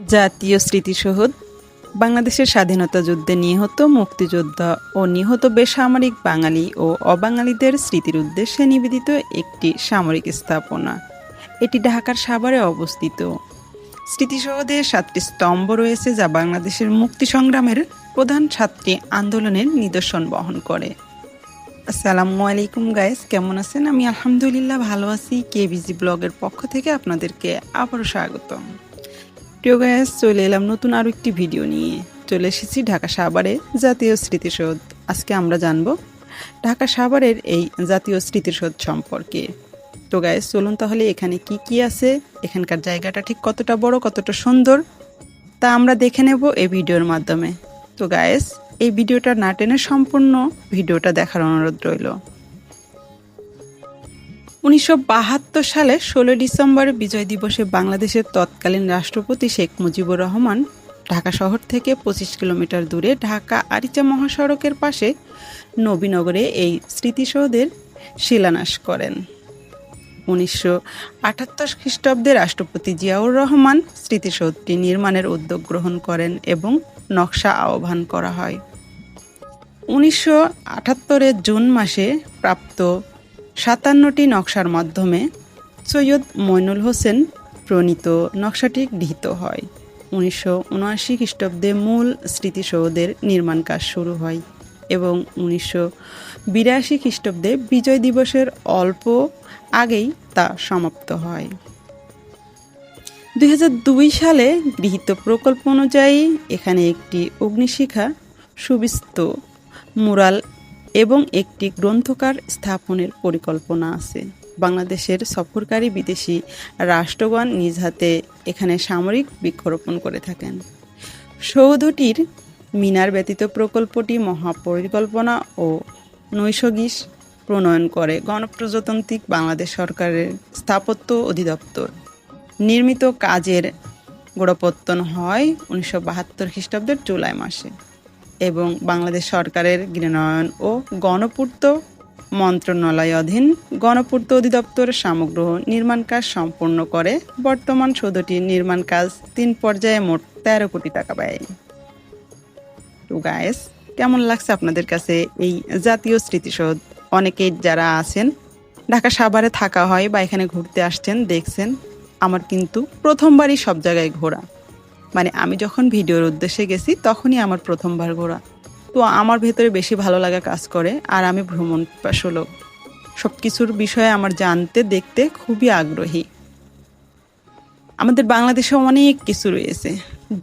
জাতীয় স্মৃতিসৌধ বাংলাদেশের স্বাধীনতা যুদ্ধে নিহত মুক্তিযোদ্ধা ও নিহত বেসামরিক বাঙালি ও অবাঙালিদের স্মৃতির উদ্দেশ্যে নিবেদিত একটি সামরিক স্থাপনা। এটি ঢাকার সাভারে অবস্থিত। স্মৃতিসৌধে 7টি স্তম্ভ রয়েছে, যা বাংলাদেশের মুক্তি সংগ্রামের প্রধান 7টি আন্দোলনের নিদর্শন বহন করে। আসসালামু আলাইকুম গাইস, কেমন আছেন? আমি আলহামদুলিল্লাহ ভালো আছি। কেবিজি ব্লগের পক্ষ থেকে আপনাদেরকে আবারও স্বাগতম। প্রিয় গাইস, চলে এলাম নতুন আরও একটি ভিডিও নিয়ে। চলে এসেছি ঢাকা সাভারে জাতীয় স্মৃতিসৌধ। আজকে আমরা জানব ঢাকা সাভারের এই জাতীয় স্মৃতিসৌধ সম্পর্কে। তো গাইস, চলুন তাহলে এখানে কি কি আছে, এখানকার জায়গাটা ঠিক কতটা বড়, কতটা সুন্দর, তা আমরা দেখে নেব এই ভিডিওর মাধ্যমে। তো গাইস, এই ভিডিওটা না টেনে সম্পূর্ণ ভিডিওটা দেখার অনুরোধ রইল। 1972 সালে 16 ডিসেম্বর বিজয় দিবসে বাংলাদেশের তৎকালীন রাষ্ট্রপতি শেখ মুজিবুর রহমান ঢাকা শহর থেকে 25 কিলোমিটার দূরে ঢাকা আরিচা মহাসড়কের পাশে নবীনগরে এই স্মৃতিসৌধের শিলান্যাস করেন। 1978 খ্রিস্টাব্দে রাষ্ট্রপতি জিয়াউর রহমান স্মৃতিসৌধটি নির্মাণের উদ্যোগ গ্রহণ করেন এবং নকশা আহ্বান করা হয়। 1978 জুন মাসে প্রাপ্ত 57টি নকশার মাধ্যমে সৈয়দ মইনুল হোসেন প্রণীত নকশাটি গৃহীত হয়। 1979 খ্রিস্টাব্দে মূল স্মৃতিসৌধের নির্মাণ কাজ শুরু হয় এবং 1982 খ্রিস্টাব্দে বিজয় দিবসের অল্প আগেই তা সমাপ্ত হয়। 2002 সালে গৃহীত প্রকল্প অনুযায়ী এখানে একটি অগ্নিশিখা, সুবিস্ত মুরাল এবং একটি গ্রন্থাগার স্থাপনের পরিকল্পনা আছে। বাংলাদেশের সফরকারী বিদেশি রাষ্ট্রগণ নিজ হাতে এখানে সামরিক বৃক্ষরোপণ করে থাকেন। সৌধটির মিনার ব্যতীত প্রকল্পটি মহাপরিকল্পনা ও নৈসর্গিক প্রণয়ন করে গণপ্রজাতান্ত্রিক বাংলাদেশ সরকারের স্থাপত্য অধিদপ্তর। নির্মিত কাজের গোড়াপত্তন হয় 1972 খ্রিস্টাব্দের জুলাই মাসে এবং বাংলাদেশ সরকারের গৃহায়ন ও গণপূর্ত মন্ত্রণালয় অধীন গণপূর্ত অধিদপ্তর সমগ্র নির্মাণ কাজ সম্পন্ন করে। বর্তমান সৌধটির নির্মাণ কাজ 3 পর্যায়ে মোট 13 কোটি টাকা ব্যয়। তো গাইস, কেমন লাগছে আপনাদের কাছে এই জাতীয় স্মৃতিসৌধ? অনেকেই যারা আছেন ঢাকা সাভারে থাকা হয় বা এখানে ঘুরতে আসছেন, দেখছেন। আমার কিন্তু প্রথমবারই সব জায়গায় ঘোরা, মানে আমি যখন ভিডিওর উদ্দেশ্যে গেছি তখনই আমার প্রথমবার ঘোরা। তো আমার ভেতরে বেশি ভালো লাগা কাজ করে, আর আমি ভ্রমণ পিপাসু লোক। সব কিছুর বিষয়ে আমার জানতে দেখতে খুবই আগ্রহী। আমাদের বাংলাদেশে অনেক কিছু রয়েছে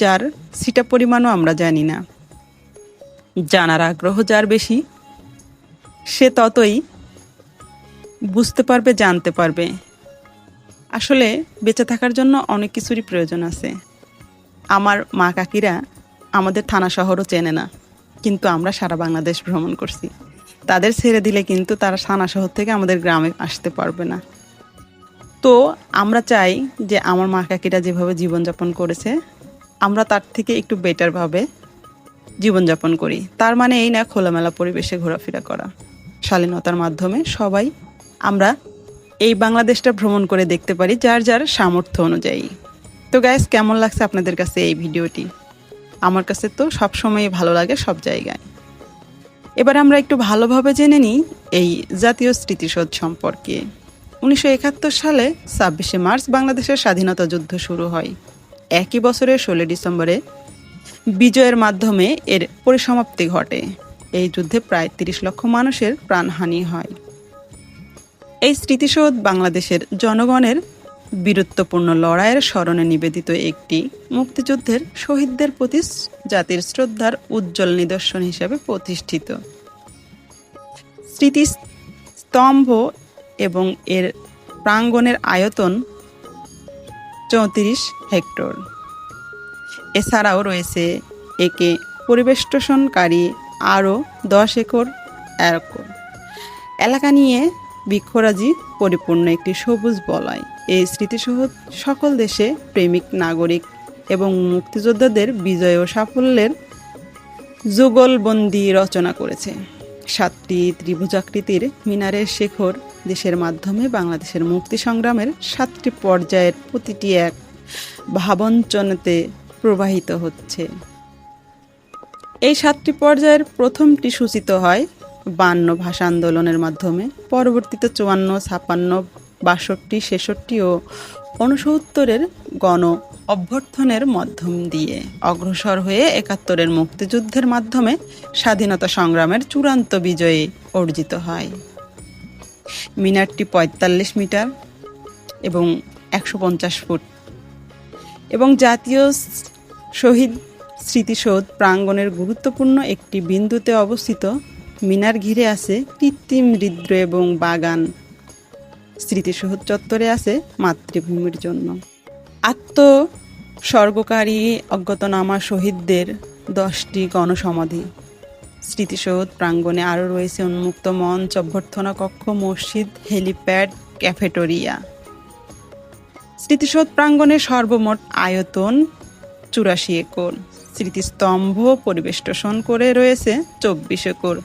যার সিটা পরিমাণও আমরা জানি না। জানার আগ্রহ যার বেশি, সে ততই বুঝতে পারবে, জানতে পারবে। আসলে বেঁচে থাকার জন্য অনেক কিছুরই প্রয়োজন আছে। আমার মা কাকিরা আমাদের থানা শহরও চেনে না, কিন্তু আমরা সারা বাংলাদেশ ভ্রমণ করছি। তাদের ছেড়ে দিলে কিন্তু তারা থানা শহর থেকে আমাদের গ্রামে আসতে পারবে না। তো আমরা চাই যে আমার মা কাকিরা যেভাবে জীবনযাপন করেছে, আমরা তার থেকে একটু বেটারভাবে জীবনযাপন করি। তার মানে এই না খোলামেলা পরিবেশে ঘোরাফেরা করা। শালীনতার মাধ্যমে সবাই আমরা এই বাংলাদেশটা ভ্রমণ করে দেখতে পারি যার যার সামর্থ্য অনুযায়ী। তো গাইস, কেমন লাগছে আপনাদের কাছে এই ভিডিওটি? আমার কাছে তো সবসময় ভালো লাগে সব জায়গায়। এবার আমরা একটু ভালোভাবে জেনে নিই এই জাতীয় স্মৃতিসৌধ সম্পর্কে। 1971 সালে 26শে মার্চ বাংলাদেশের স্বাধীনতা যুদ্ধ শুরু হয়। একই বছরের 16 ডিসেম্বরে বিজয়ের মাধ্যমে এর পরিসমাপ্তি ঘটে। এই যুদ্ধে প্রায় 30 লক্ষ মানুষের প্রাণহানি হয়। এই স্মৃতিসৌধ বাংলাদেশের জনগণের বীরত্বপূর্ণ লড়াইয়ের স্মরণে নিবেদিত একটি মুক্তিযুদ্ধের শহীদদের প্রতি জাতির শ্রদ্ধার উজ্জ্বল নিদর্শন হিসেবে প্রতিষ্ঠিত। স্মৃতিস্তম্ভ এবং এর প্রাঙ্গণের আয়তন 34 হেক্টর। এছাড়াও রয়েছে একে পরিবেষ্টনকারী আরও 10 একর এলাকা নিয়ে বৃক্ষরাজি পরিপূর্ণ একটি সবুজ বলয়। এই স্মৃতিসৌধ সকল দেশে প্রেমিক নাগরিক এবং মুক্তিযোদ্ধাদের বিজয় ও সাফল্যের যুগলবন্দি রচনা করেছে। 7টি ত্রিভুজাকৃতির মিনারের শেখর দেশের মাধ্যমে বাংলাদেশের মুক্তি সংগ্রামের 7টি পর্যায়ের প্রতিটি এক ভাবঞ্চনেতে প্রবাহিত হচ্ছে। এই 7টি পর্যায়ের প্রথমটি সূচিত হয় 52 ভাষা আন্দোলনের মাধ্যমে, পরবর্তীতে 54, 56, 62, 66 ও 69-এর গণ অভ্যর্থনের মাধ্যম দিয়ে অগ্রসর হয়ে 71-এর মুক্তিযুদ্ধের মাধ্যমে স্বাধীনতা সংগ্রামের চূড়ান্ত বিজয়ী অর্জিত হয়। মিনারটি 45 মিটার এবং 150 ফুট এবং জাতীয় শহীদ স্মৃতিসৌধ প্রাঙ্গণের গুরুত্বপূর্ণ একটি বিন্দুতে অবস্থিত। মিনার ঘিরে আছে কৃত্রিম হৃদ্র এবং বাগান। স্মৃতিসৌধ চত্বরে আছে মাতৃভূমির জন্য আত্মোৎসর্গকারী অজ্ঞাতনামা শহীদদের 10টি গণসমাধি। স্মৃতিসৌধ প্রাঙ্গণে আরও রয়েছে উন্মুক্ত মঞ্চ, অভ্যর্থনা কক্ষ, মসজিদ, হেলিপ্যাড, ক্যাফেটেরিয়া। স্মৃতিসৌধ প্রাঙ্গণে সর্বমোট আয়তন 84 একর। স্মৃতিস্তম্ভ পরিবেষ্টন করে রয়েছে 24 একর।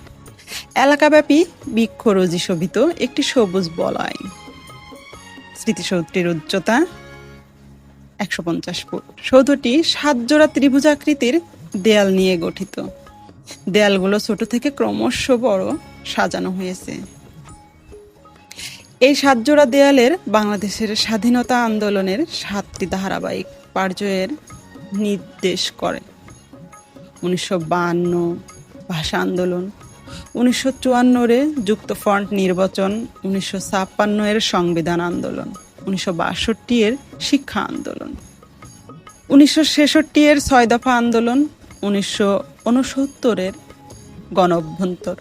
এলাকাব্যাপী বৃক্ষরোজি শোভিত একটি সবুজ বলয়। স্মৃতিসৌধটির উচ্চতা 150 ফুট। সৌধটি 7 জোড়া ত্রিভুজাকৃতির দেয়াল নিয়ে গঠিত। দেয়ালগুলো ছোট থেকে ক্রমশ বড় সাজানো হয়েছে। এই 7 জোড়া দেয়ালের বাংলাদেশের স্বাধীনতা আন্দোলনের 7টি ধারাবাহিক পর্যায়ের নির্দেশ করে। 1952 ভাষা আন্দোলন, 1954-এ যুক্তফ্রন্ট নির্বাচন, 1956-এর সংবিধান আন্দোলন, 1962-এর শিক্ষা আন্দোলন, 1966-এর 6 দফা আন্দোলন, 1969-এর গণ অভ্যন্তর,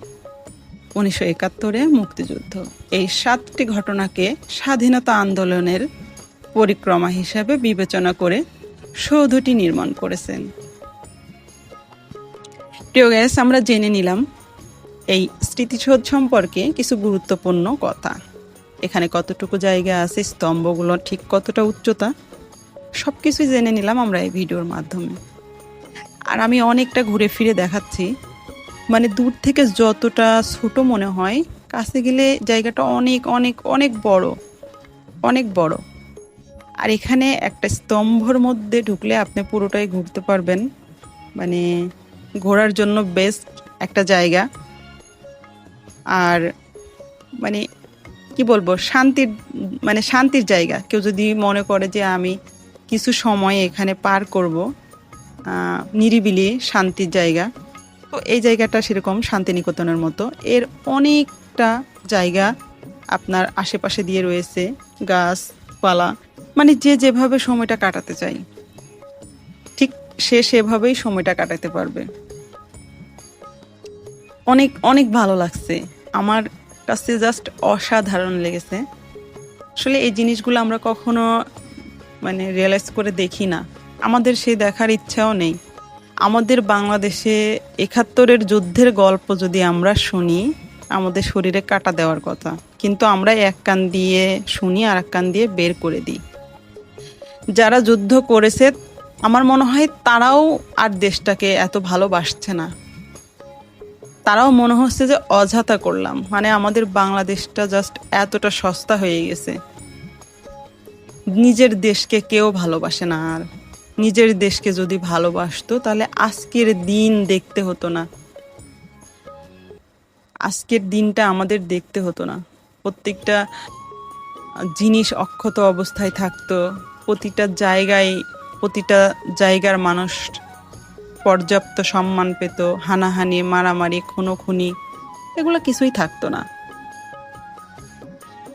1971-এ মুক্তিযুদ্ধ। এই 7টি ঘটনাকে স্বাধীনতা আন্দোলনের পরিক্রমা হিসাবে বিবেচনা করে সৌধটি নির্মাণ করেছেন। প্রিয় গাইস, আমরা জেনে নিলাম এই স্মৃতিসৌধ সম্পর্কে কিছু গুরুত্বপূর্ণ কথা। এখানে কতটুকু জায়গা আছে, স্তম্ভগুলো ঠিক কতটা উচ্চতা, সব কিছুই জেনে নিলাম আমরা এই ভিডিওর মাধ্যমে। আর আমি অনেকটা ঘুরে ফিরে দেখাচ্ছি, মানে দূর থেকে যতটা ছোট মনে হয়, কাছে গেলে জায়গাটা অনেক অনেক অনেক বড়, অনেক বড়। আর এখানে একটা স্তম্ভর মধ্যে ঢুকলে আপনি পুরোটাই ঘুরতে পারবেন, মানে ঘোরার জন্য বেস্ট একটা জায়গা। আর মানে কি বলবো, শান্তির জায়গা। কেউ যদি মনে করে যে আমি কিছু সময় এখানে পার করব, নিরিবিলি শান্তির জায়গা, তো এই জায়গাটা সেরকম শান্তিনিকেতনের মতো। এর অনেকটা জায়গা আপনার আশেপাশে দিয়ে রয়েছে, গাছপালা, মানে যে যেভাবে সময়টা কাটাতে চাই ঠিক সে সেভাবেই সময়টা কাটাতে পারবে। অনেক অনেক ভালো লাগছে, আমার কাছে জাস্ট অসাধারণ লেগেছে। আসলে এই জিনিসগুলো আমরা কখনো রিয়েলাইজ করে দেখি না, আমাদের সেই দেখার ইচ্ছাও নেই। আমাদের বাংলাদেশে 71-এর যুদ্ধের গল্প যদি আমরা শুনি, আমাদের শরীরে কাটা দেওয়ার কথা, কিন্তু আমরা এক কান দিয়ে শুনি আর এক কান দিয়ে বের করে দিই। যারা যুদ্ধ করেছে আমার মনে হয় তারাও আর দেশটাকে এত ভালোবাসছে না, তারাও মনে হচ্ছে যে অযথা করলাম, আমাদের বাংলাদেশটা জাস্ট এতটা সস্তা হয়ে গেছে। নিজের দেশকে কেউ ভালোবাসে না। আর নিজের দেশকে যদি ভালোবাসতো তাহলে আজকের দিন দেখতে হতো না, আজকের দিনটা আমাদের দেখতে হতো না। প্রত্যেকটা জিনিস অক্ষত অবস্থায় থাকতো, প্রতিটা জায়গার মানুষ পর্যাপ্ত সম্মান পেত, হানাহানি, মারামারি, খুনোখুনি এগুলো কিছুই থাকতো না।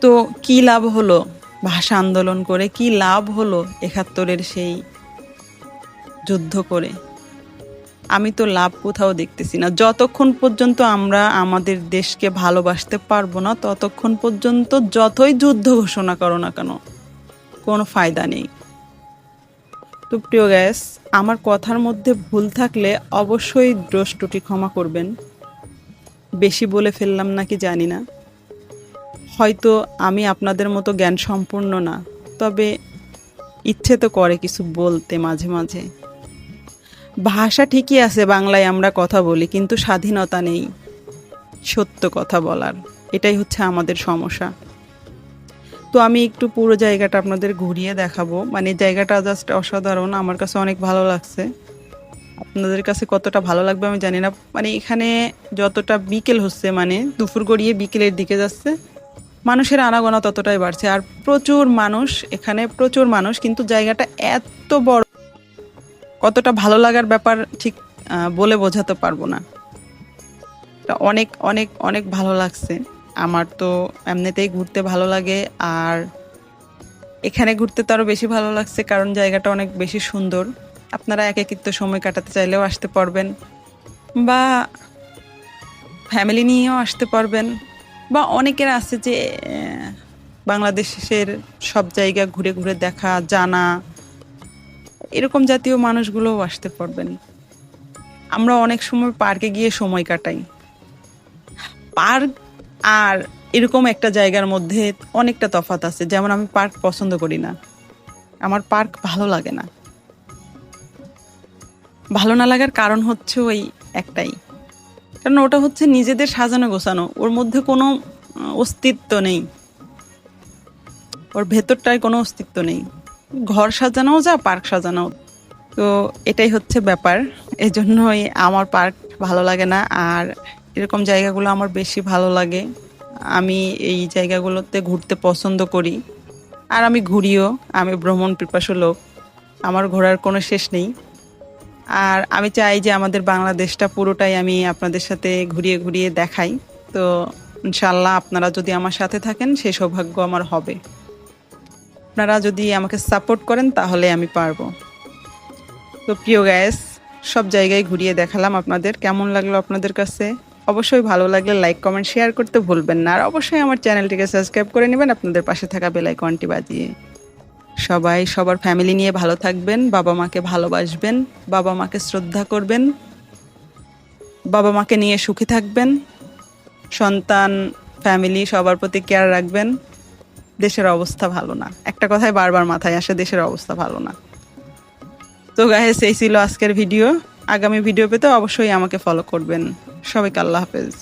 তো কি লাভ হলো ভাষা আন্দোলন করে, কি লাভ হলো 71-এর সেই যুদ্ধ করে? আমি তো লাভ কোথাও দেখতেছি না। যতক্ষণ পর্যন্ত আমরা আমাদের দেশকে ভালোবাসতে পারবো না, ততক্ষণ পর্যন্ত যতই যুদ্ধ ঘোষণা করো না কেন, কোনো ফায়দা নেই। তো প্রিয় গ্যাস, আমার কথার মধ্যে ভুল থাকলে অবশ্যই দ্রষ্টটি ক্ষমা করবেন। বেশি বলে ফেললাম নাকি জানি না, হয়তো আমি আপনাদের মতো জ্ঞান সম্পূর্ণ না, তবে ইচ্ছে তো করে কিছু বলতে মাঝে মাঝে। ভাষা ঠিকই আছে, বাংলায় আমরা কথা বলি, কিন্তু স্বাধীনতা নেই সত্য কথা বলার। এটাই হচ্ছে আমাদের সমস্যা। তো তো আমি একটু পুরো জায়গাটা আপনাদের ঘুরিয়ে দেখাবো। মানে জায়গাটা জাস্ট অসাধারণ, আমার কাছে অনেক ভালো লাগছে। আপনাদের কাছে কতটা ভালো লাগবে আমি জানি না। মানে এখানে যতটা বিকেল হচ্ছে, মানে দুপুর গড়িয়ে বিকেলের দিকে যাচ্ছে, মানুষের আনাগোনা ততটাই বাড়ছে। আর প্রচুর মানুষ, এখানে প্রচুর মানুষ, কিন্তু জায়গাটা এত বড়, কতটা ভালো লাগার ব্যাপার ঠিক বলে বোঝাতে পারবো না। এটা অনেক অনেক অনেক ভালো লাগছে। আমার তো এমনিতেই ঘুরতে ভালো লাগে, আর এখানে ঘুরতে তো আরও বেশি ভালো লাগছে কারণ জায়গাটা অনেক বেশি সুন্দর। আপনারা একাকিত্ব সময় কাটাতে চাইলেও আসতে পারবেন, বা ফ্যামিলি নিয়েও আসতে পারবেন, বা অনেকের আছে যে বাংলাদেশের সব জায়গা ঘুরে ঘুরে দেখা জানা, এরকম জাতীয় মানুষগুলোও আসতে পারবেন। আমরা অনেক সময় পার্কে গিয়ে সময় কাটাই। পার্ক আর এরকম একটা জায়গার মধ্যে অনেকটা তফাৎ আছে। যেমন আমি পার্ক পছন্দ করি না, আমার পার্ক ভালো লাগে না। ভালো না লাগার কারণ হচ্ছে ওই একটাই, কারণ ওটা হচ্ছে নিজেদের সাজানো গোছানো, ওর মধ্যে কোনো অস্তিত্ব নেই, ওর ভেতরটায় কোনো অস্তিত্ব নেই। ঘর সাজানোও যা, পার্ক সাজানোও। তো এটাই হচ্ছে ব্যাপার, এই জন্যই আমার পার্ক ভালো লাগে না। আর এরকম জায়গাগুলো আমার বেশি ভালো লাগে। আমি এই জায়গাগুলোতে ঘুরতে পছন্দ করি, আর আমি ঘুরিও। আমি ভ্রমণ পিপাসু লোক, আমার ঘোরার কোনো শেষ নেই। আর আমি চাই যে আমাদের বাংলাদেশটা পুরোটাই আমি আপনাদের সাথে ঘুরিয়ে ঘুরিয়ে দেখাই। তো ইনশাল্লাহ আপনারা যদি আমার সাথে থাকেন সেই সৌভাগ্য আমার হবে। আপনারা যদি আমাকে সাপোর্ট করেন তাহলে আমি পারবো। তো প্রিয় গায়েস, সব জায়গায় ঘুরিয়ে দেখালাম আপনাদের। কেমন লাগলো আপনাদের কাছে? অবশ্যই ভালো লাগলে লাইক কমেন্ট শেয়ার করতে ভুলবেন না। আর অবশ্যই আমার চ্যানেলটিকে সাবস্ক্রাইব করে নেবেন আপনাদের পাশে থাকা বেল আইকনটি বাজিয়ে। সবাই সবার ফ্যামিলি নিয়ে ভালো থাকবেন, বাবা মাকে ভালোবাসবেন, বাবা মাকে শ্রদ্ধা করবেন, বাবা মাকে নিয়ে সুখী থাকবেন, সন্তান ফ্যামিলি সবার প্রতি কেয়ার রাখবেন। দেশের অবস্থা ভালো না, একটা কথাই বারবার মাথায় আসে, দেশের অবস্থা ভালো না। তো গাইস, এই ছিল আজকের ভিডিও। আগামী ভিডিও পেতে অবশ্যই আমাকে ফলো করবেন। সবাইকে আল্লাহ হাফেজ।